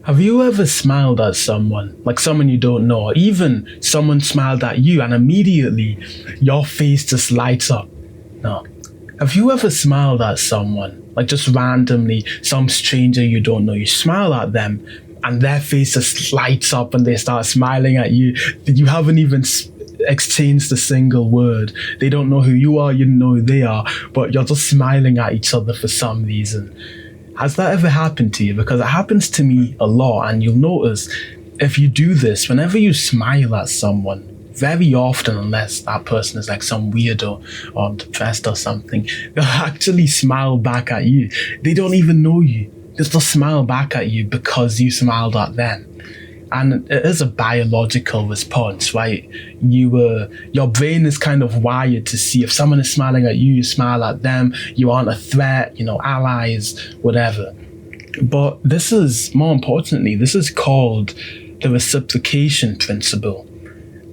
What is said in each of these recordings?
Have you ever smiled at someone, like someone you don't know, or even someone smiled at you and immediately your face just lights up? No. Have you ever smiled at someone, like just randomly, some stranger you don't know, you smile at them and their face just lights up and they start smiling at you? You haven't even exchanged a single word. They don't know who you are, you don't know who they are, but you're just smiling at each other for some reason. Has that ever happened to you? Because it happens to me a lot, and you'll notice if you do this, whenever you smile at someone, very often, unless that person is like some weirdo or depressed or something, they'll actually smile back at you. They don't even know you. They'll just smile back at you because you smiled at them. And it is a biological response, right? Your brain is kind of wired to see if someone is smiling at you, you smile at them, you aren't a threat, allies, whatever. But this is, more importantly, this is called the reciprocation principle.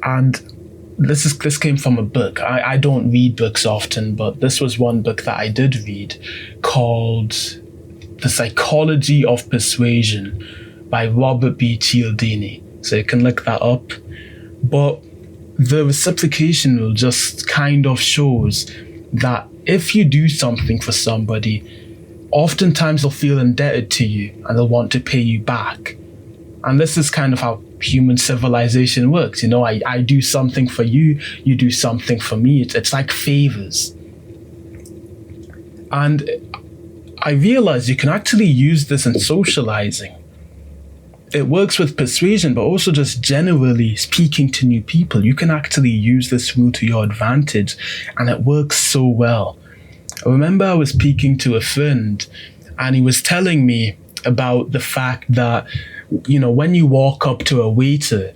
And this came from a book. I don't read books often, but this was one book that I did read called The Psychology of Persuasion by Robert B. Cialdini. So you can look that up. But the reciprocation rule just kind of shows that if you do something for somebody, oftentimes they'll feel indebted to you and they'll want to pay you back. And this is kind of how human civilization works. I do something for you, you do something for me. It's like favors. And I realized you can actually use this in socializing. It works with persuasion, but also just generally speaking to new people. You can actually use this rule to your advantage, and it works so well. I remember I was speaking to a friend, and he was telling me about the fact that, when you walk up to a waiter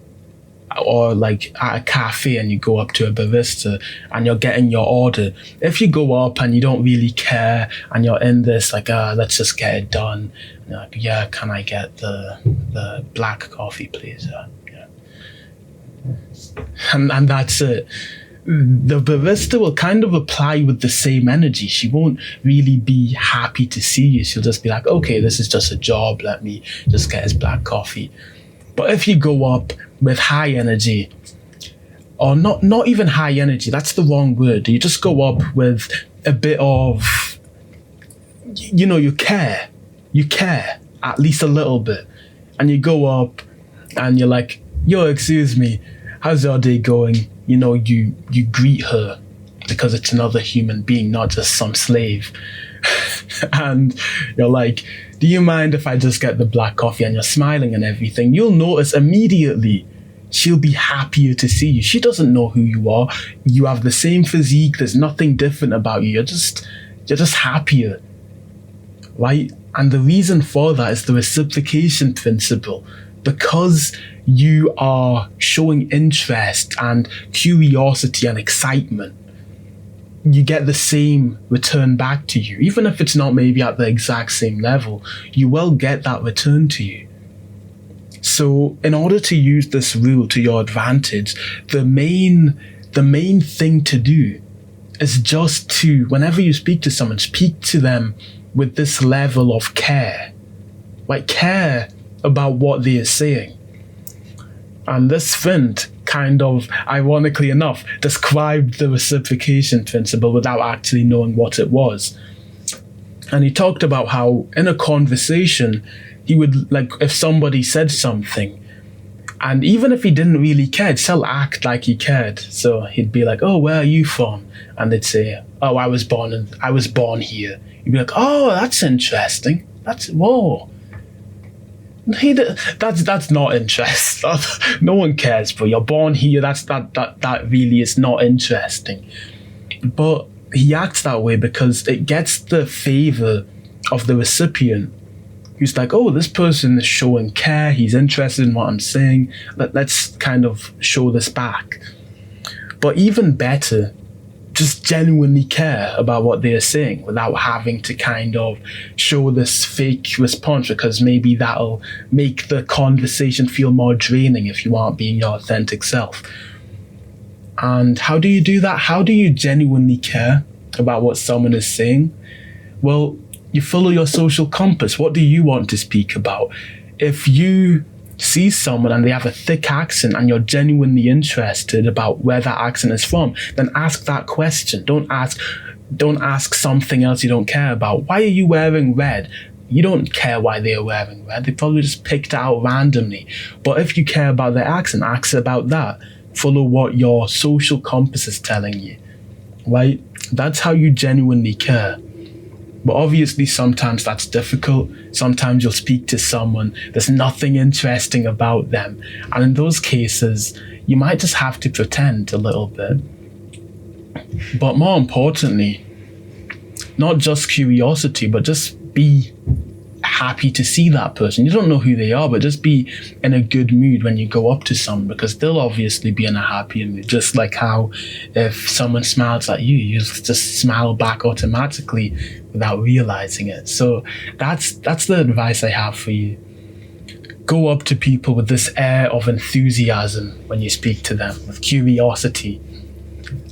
or like at a cafe and you go up to a barista and you're getting your order, if you go up and you don't really care and you're in this like, let's just get it done. And you're like, yeah, can I get the black coffee, please? Yeah. And that's it. The barista will kind of reply with the same energy. She won't really be happy to see you. She'll just be like, okay, this is just a job. Let me just get his black coffee. But if you go up with high energy, or not even high energy, that's the wrong word. You just go up with a bit of, you care at least a little bit. And you go up and you're like, yo, excuse me, how's your day going? You greet her because it's another human being, not just some slave. And you're like, do you mind if I just get the black coffee? And you're smiling and everything. You'll notice immediately she'll be happier to see you. She doesn't know who you are. You have the same physique. There's nothing different about you. You're just happier, right? And the reason for that is the reciprocation principle. Because you are showing interest and curiosity and excitement, you get the same return back to you. Even if it's not maybe at the exact same level, you will get that return to you. So in order to use this rule to your advantage, the main thing to do is just to, whenever you speak to someone, speak to them with this level of care. Like care about what they are saying. And this friend kind of, ironically enough, described the reciprocation principle without actually knowing what it was. And he talked about how in a conversation, he would, like, if somebody said something, and even if he didn't really care, he'd still act like he cared. So he'd be like, oh, where are you from? And they'd say, oh, I was born here. You'd be like, oh, that's interesting. Whoa. That's not interest. No one cares, but you're born here. That really is not interesting. But he acts that way because it gets the favor of the recipient, who's like, oh, this person is showing care. He's interested in what I'm saying. Let's kind of show this back. But even better, just genuinely care about what they're saying without having to kind of show this fake response, because maybe that'll make the conversation feel more draining if you aren't being your authentic self. And how do you do that? How do you genuinely care about what someone is saying? Well, you follow your social compass. What do you want to speak about? if you see someone and they have a thick accent and you're genuinely interested about where that accent is from, then ask that question. Don't ask something else you don't care about. Why are you wearing red? You don't care why they're wearing red. They probably just picked it out randomly. But if you care about their accent, ask about that. Follow what your social compass is telling you, right? That's how you genuinely care. But obviously, sometimes that's difficult. Sometimes you'll speak to someone, there's nothing interesting about them. And in those cases, you might just have to pretend a little bit. But more importantly, not just curiosity, but just be happy to see that person. You don't know who they are, but just be in a good mood when you go up to someone, because they'll obviously be in a happier mood. Just like how if someone smiles at you, you just smile back automatically without realizing it. So that's the advice I have for you. Go up to people with this air of enthusiasm when you speak to them, with curiosity.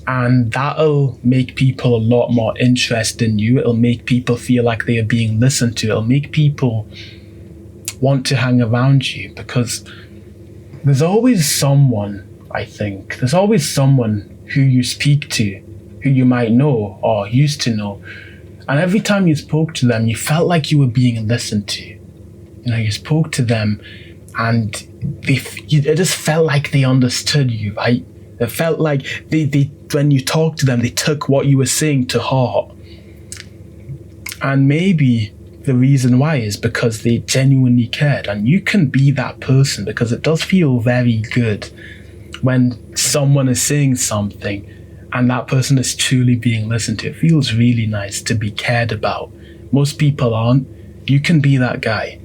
And that'll make people a lot more interested in you. It'll make people feel like they are being listened to. It'll make people want to hang around you, because there's always someone, I think, there's always someone who you speak to, who you might know or used to know. And every time you spoke to them, you felt like you were being listened to. You know, you spoke to them and it just felt like they understood you, right? It felt like they when you talked to them, they took what you were saying to heart. And maybe the reason why is because they genuinely cared. And you can be that person, because it does feel very good when someone is saying something and that person is truly being listened to. It feels really nice to be cared about. Most people aren't. You can be that guy.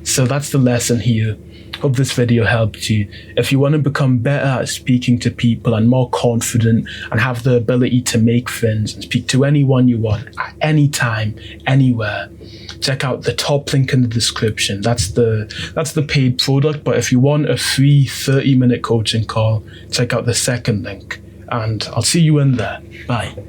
So that's the lesson here. Hope this video helped you. If you want to become better at speaking to people and more confident and have the ability to make friends and speak to anyone you want at any time, anywhere, check out the top link in the description. That's the paid product. But if you want a free 30-minute coaching call, check out the second link. And I'll see you in there. Bye.